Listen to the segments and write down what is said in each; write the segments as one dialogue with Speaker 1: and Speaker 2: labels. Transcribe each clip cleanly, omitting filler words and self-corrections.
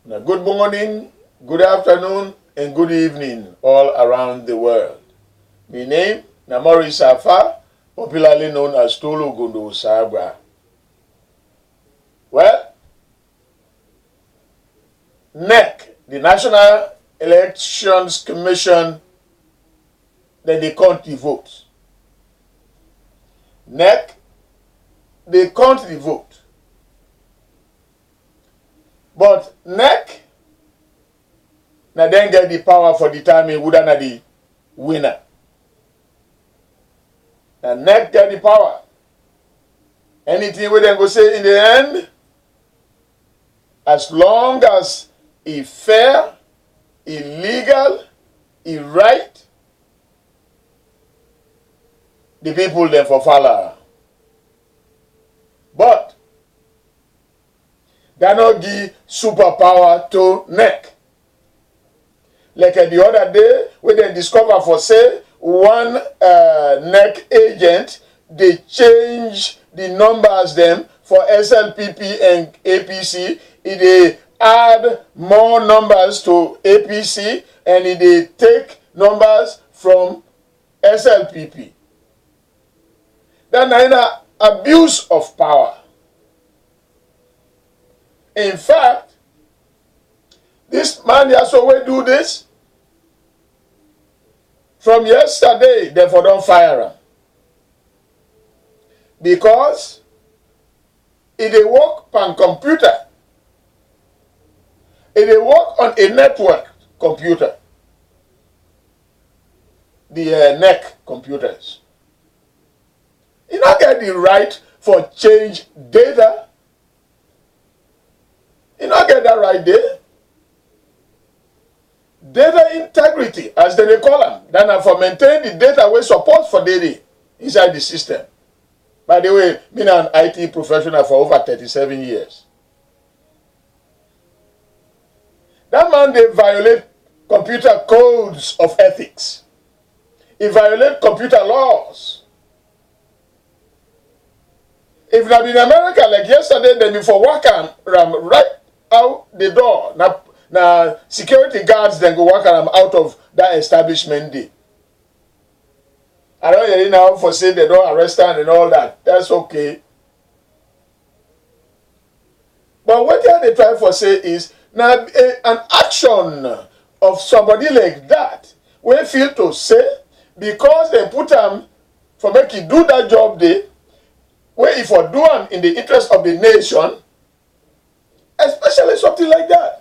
Speaker 1: Now, good morning, good afternoon, and good evening all around the world. My name is Morie Saffa, popularly known as Tolu Gundo Sabra. Well, NEC, the National Elections Commission, then they count the votes. NEC, they count the vote. But NEC, now then get the power for determining who na the winner. Now NEC get the power. Anything we then go say in the end, as long as it's fair, illegal, right, the people then for follow. But they not give superpower to NEC. Like the other day, when they discover for say one NEC agent, they change the numbers them for SLPP and APC. They add more numbers to APC and they take numbers from SLPP. That's an abuse of power. In fact, this man also will do this. From yesterday, therefore don't fire him. Because if they work on computer, if they work on a network computer, the NEC computers, you don't get the right for change data. You don't get that right there. Data integrity, as they call them, then are for maintain the data we support for data inside the system. By the way, being an IT professional for over 37 years. That man, they violate computer codes of ethics. He violate computer laws. If not in America, like yesterday, then before working right out the door, now security guards then go walk around out of that establishment day. I don't hear now for say they don't arrest them and all that. That's okay. But what they try for say is now an action of somebody like that we feel to say because they put them for make you do that job there, where if for do them in the interest of the nation, especially something like that.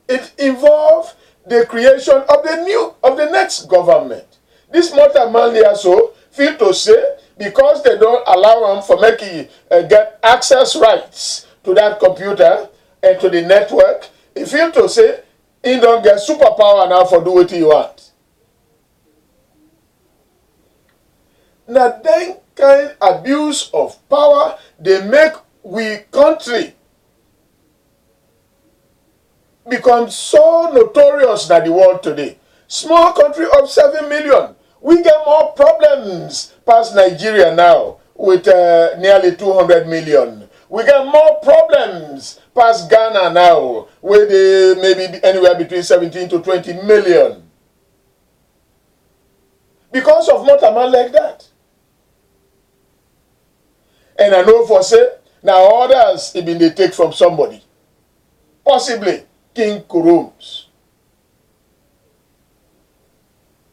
Speaker 1: It involves the creation of the next government. This multi-man also feel to say because they don't allow them for making get access rights to that computer and to the network, he feel to say he don't get superpower now for do what he wants. Now that kind of abuse of power they make we country become so notorious in the world today. Small country of 7 million. We get more problems past Nigeria now with nearly 200 million. We get more problems past Ghana now with maybe anywhere between 17 to 20 million. Because of not a man like that. And I know for say, now others have been they take from somebody. Possibly King Kurums.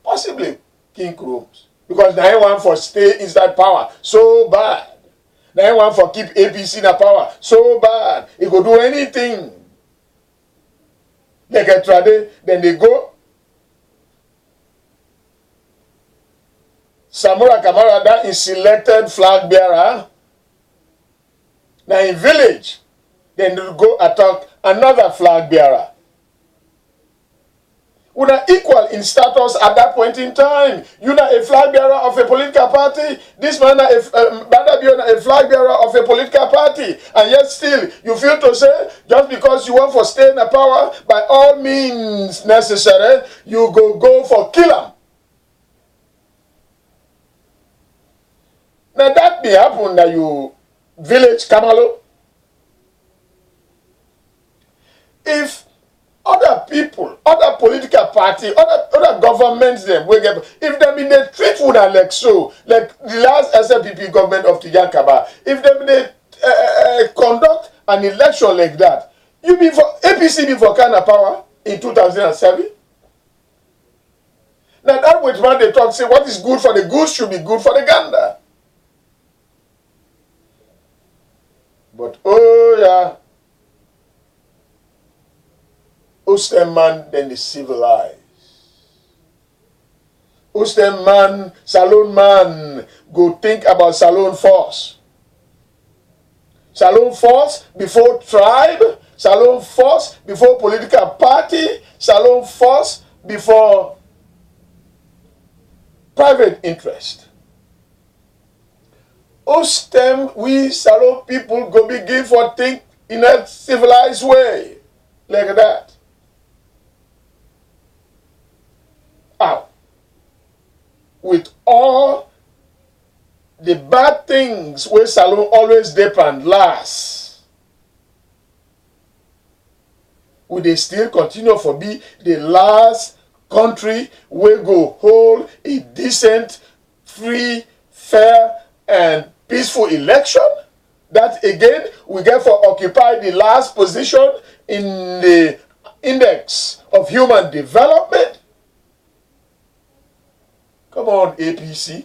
Speaker 1: Possibly King Kurums. Because they want for stay inside power so bad. They want for keep APC in power so bad. He could do anything. Like a trade, then they go. Samura Kamara, that is selected flag bearer. Now in village, then they go attack another flag bearer. We are equal in status at that point in time. You are a flag bearer of a political party. This man is a flag bearer of a political party. And yet still, you feel to say, just because you want to stay in the power, by all means necessary, you go for kill him. Now that may happen that you village Kamalo. if other people, other political party, other governments them we get, if them in the treat una like so, like the last SLPP government of Tijankaba, if them they conduct an election like that, you be for APC be for kind of power in 2007. Now that which man they talk say what is good for the goose should be good for the gander. But oh yeah, Ustem man then the civilized. Ustem man, Salon man, go think about Salon force. Salon force before tribe, Salon force before political party, Salon force before private interest. Ustem we Salon people go begin for think in a civilized way like that. With all the bad things where Salon always depend last, will they still continue for be the last country where go hold a decent, free, fair, and peaceful election? That again we get for occupy the last position in the index of human development. Come on, APC.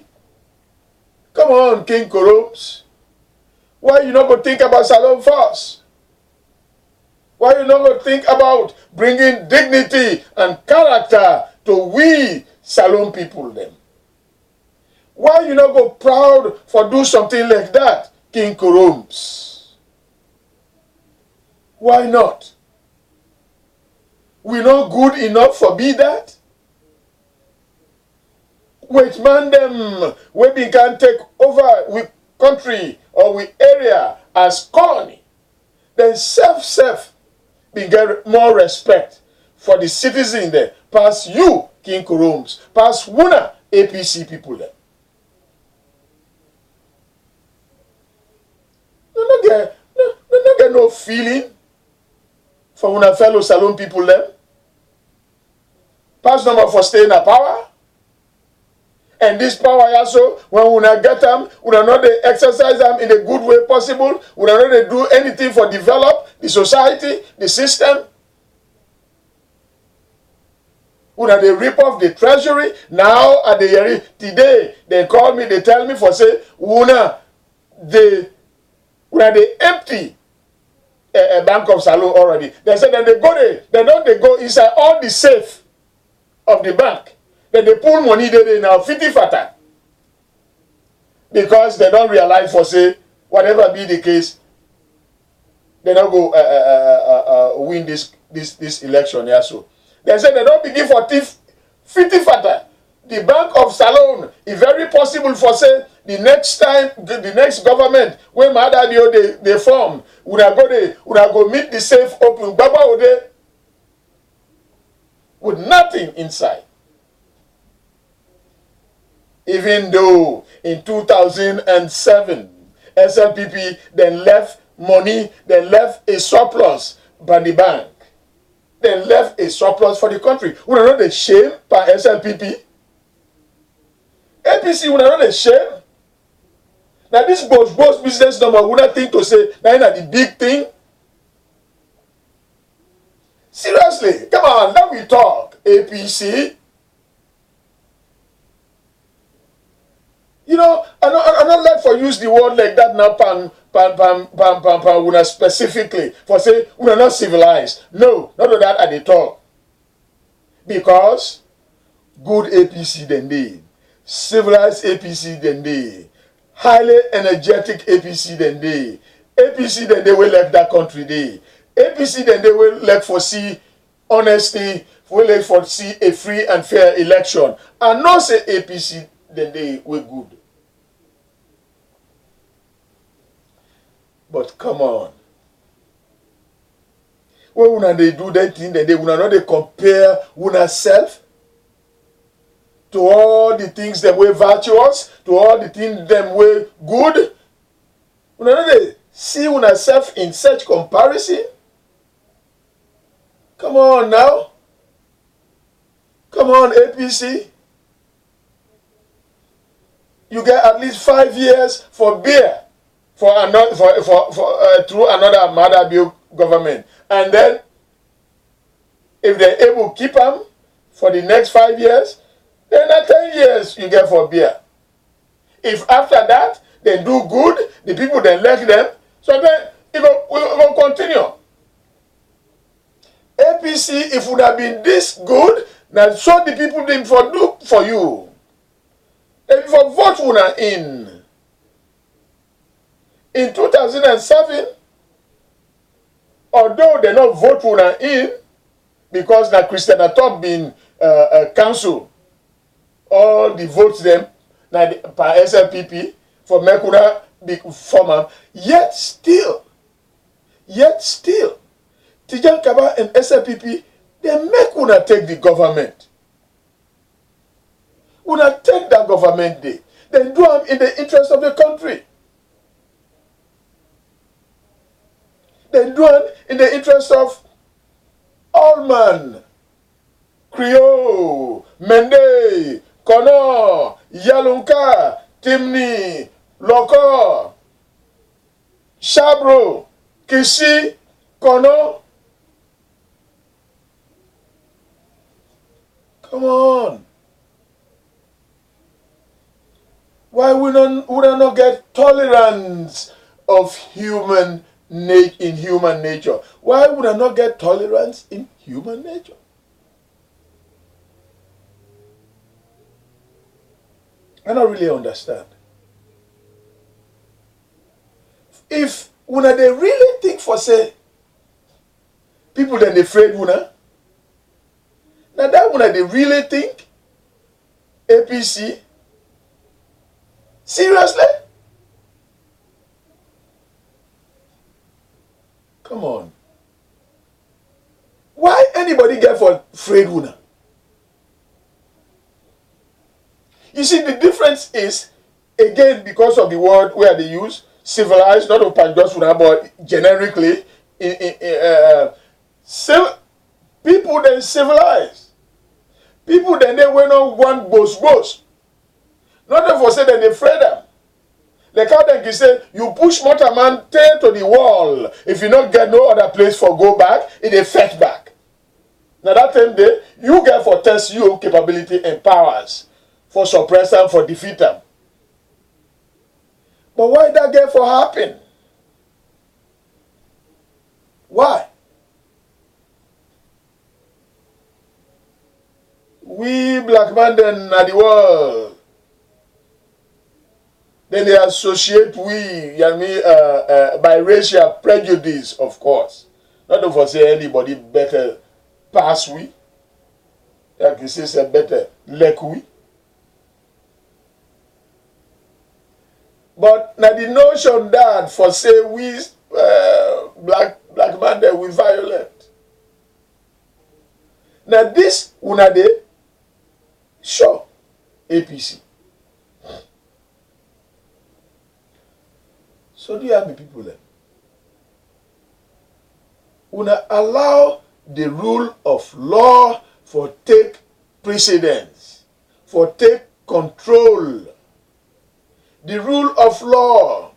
Speaker 1: Come on, King Korobs. Why you not going to think about Salon first? Why you not going to think about bringing dignity and character to we Salon people then? Why you not go proud for do something like that, King Korobs? Why not? We not good enough for be that? Which man them we be can take over with country or with area as colony, then self be get more respect for the citizen there. Pass you, King Korobs, pass Wuna APC people there. No get no feeling for una fellow Salon people there. Pass number for staying in power. And this power also, when we not get them, we not they exercise them in a good way possible. We not they do anything for develop the society, the system. We not they rip off the treasury. Now at the today they call me, they tell me for say we not they empty a bank of Salon already. They said that they go there, they go inside all the safe of the bank. Then they pull money there now, 50 fata. Because they don't realize for say, whatever be the case, they don't go win this election. Yeah, so they say they don't begin for 50 fata. The Bank of Salon is very possible for say the next time the next government when Madadio they form, we go meet the safe open Baba Ode with nothing inside. Even though in 2007, SLPP then left money, then left a surplus by the bank. Then left a surplus for the country. We don't know the shame by SLPP. APC, we don't know the shame. Now this boss business number, we don't think to say, now the big thing. Seriously, come on, let me talk, APC. You know, I don't like for use the word like that now, pan, specifically, for say, we are not civilized. No, not that at the top. Because good APC than they, civilized APC than they, highly energetic APC than they, APC than they will let that country they, APC than they will let foresee honesty, will let foresee a free and fair election. And not say APC then they were good. But come on. When they do that thing, they will not they compare una self to all the things that were virtuous, to all the things that were good. Una not they see una self in such comparison. Come on now. Come on, APC. You get at least 5 years for beer for another through another Madabiu government. And then if they're able to keep them for the next 5 years, then at 10 years you get for beer. If after that they do good, the people then elect them, so then it will continue. APC, if it would have been this good, now so the people didn't for do for you. They for vote una in. In 2007, although they not vote una in, because the Christian Atop been council, all the votes them now by SLPP for Mekuna big former, yet still, Tijan Kaba and SLPP, they make una take the government. Una take that government day. They do them in the interest of the country. They do them in the interest of all man. Creole, Mende, Kono, Yalunka, Timni, Loko, Shabro, Kishi, Kono. Come on. Why would not get tolerance of human in human nature? Why would I not get tolerance in human nature? I don't really understand. If una they really think for say people then afraid una, now that una they really think APC seriously? Come on. Why anybody get for afraid una? You see, the difference is, again, because of the word where they use, civilized, not of Panjosuna, but generically, people then civilize. People then they went on one boast. Not for say that they afraid them. Like how they can say, you push motor man tail to the wall. If you not get no other place for go back, it is fetch back. Now that time there, you get for test your capability and powers. For suppress them, for defeat them. But why that get for happen? Why? We black man then at the world. Then they associate by racial prejudice, of course. Not to say anybody better pass we. Like you say better like we. But now the notion that for say we black man that we violent. Now this una de sure APC. So do you have the people there? Una allow the rule of law for take precedence, for take control. The rule of law,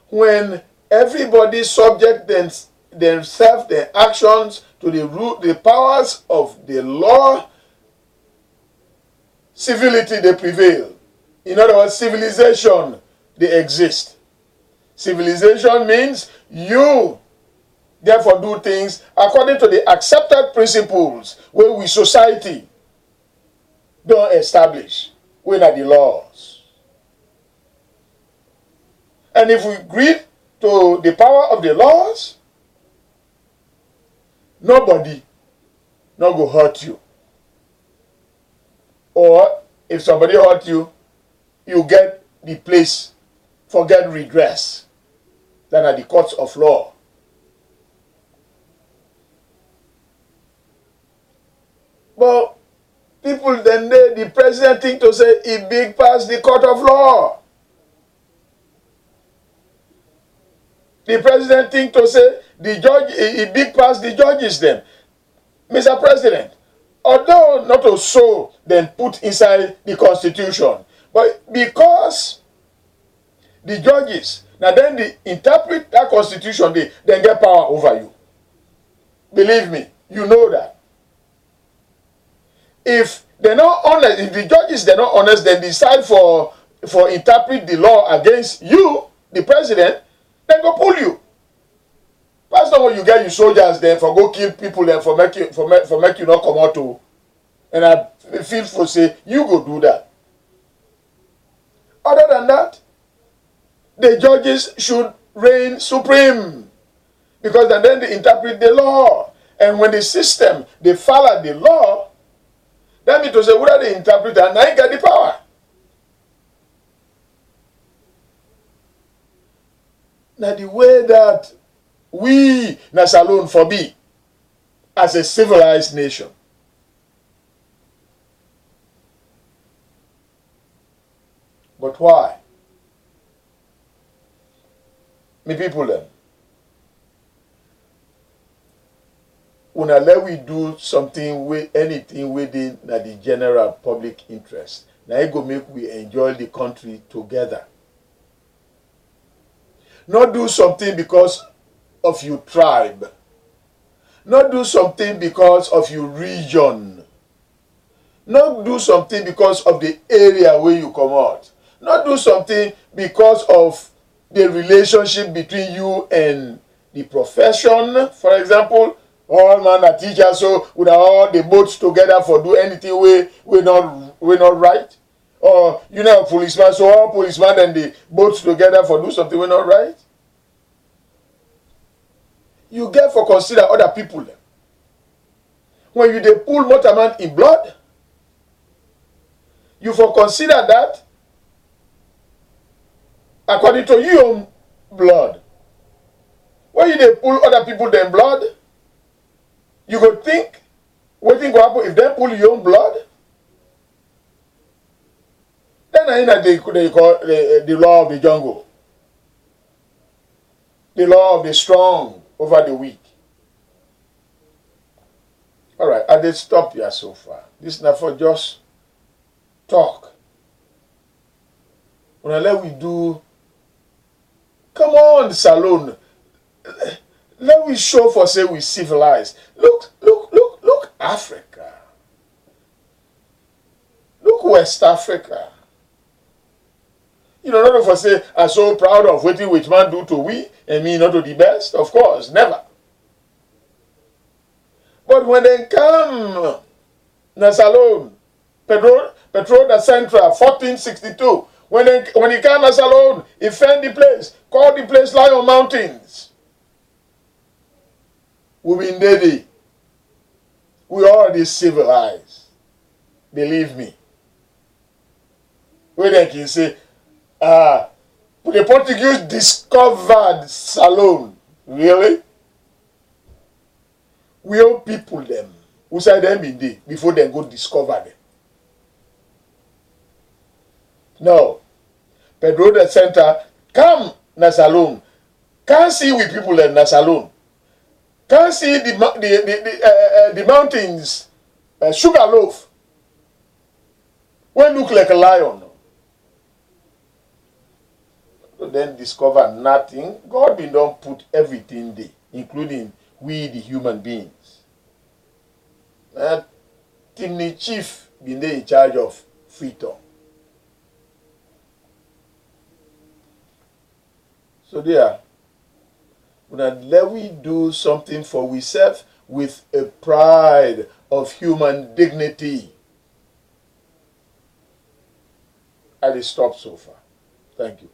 Speaker 1: when everybody subject themselves, their actions to the powers of the law, civility they prevail. In other words, civilization they exist. Civilization means you therefore do things according to the accepted principles where we society don't establish. When are the laws? And if we agree to the power of the laws, nobody not go hurt you. Or if somebody hurt you, you get the place for get redress than at the courts of law. But people then the president think to say he big past the court of law. The president think to say the judge, he big pass the judges them. Mr. President, although not so then put inside the constitution, but because the judges, now then they interpret that constitution, they then get power over you. Believe me, you know that. If they're not honest, if the judges they're not honest, then decide for interpret the law against you, the president, then go pull you. That's not what you get you soldiers then for go kill people then for make you not come out to. And I feel for say you go do that. Other than that, the judges should reign supreme. Because then they interpret the law. And when the system, they follow the law, that means to say, whether they interpret and I get the power. Now the way that we, Nasalon, forbid as a civilized nation. But why? Me people them. Una let we do something with anything within the general public interest. Now it go make we enjoy the country together. Not do something because of your tribe. Not do something because of your region. Not do something because of the area where you come out. Not do something because of the relationship between you and the profession. For example, all man a teacher, so with all the boats together for do anything we not right. Or you know a policeman, so all policemen and the boats together for do something we not right. You get for consider other people. When you they pull motorman in blood, you for consider that according to your own blood. When you they pull other people them blood, you go think, what think will happen if they pull your own blood? Then I know they call the law of the jungle. The law of the strong over the weak. Alright, I did stop here so far. This is not for just talk. When I let we do, come on, Salon. Let we show for say we civilized. Look, Africa. Look West Africa. You know, none of us say, I'm so proud of what which man do to we, and me not to the best. Of course, never. But when they come, Nasalon, Pedro da Central, 1462, when he came Nasalon, he found the place, called the place Lion Mountains. We've been dead. We already civilized. Believe me. When they can say, the Portuguese discovered Salon. Really? We all people them. Who say them in there before they go discover them. No. Pedro da Center, come Nasalon. Can't see with people in Nasalon. Can't see the mountains, sugar loaf. When look like a lion. Then discover nothing. God been don't put everything there, including we the human beings. Timney chief been there in charge of freedom. So there, let we do something for ourselves with a pride of human dignity. I will stop so far. Thank you.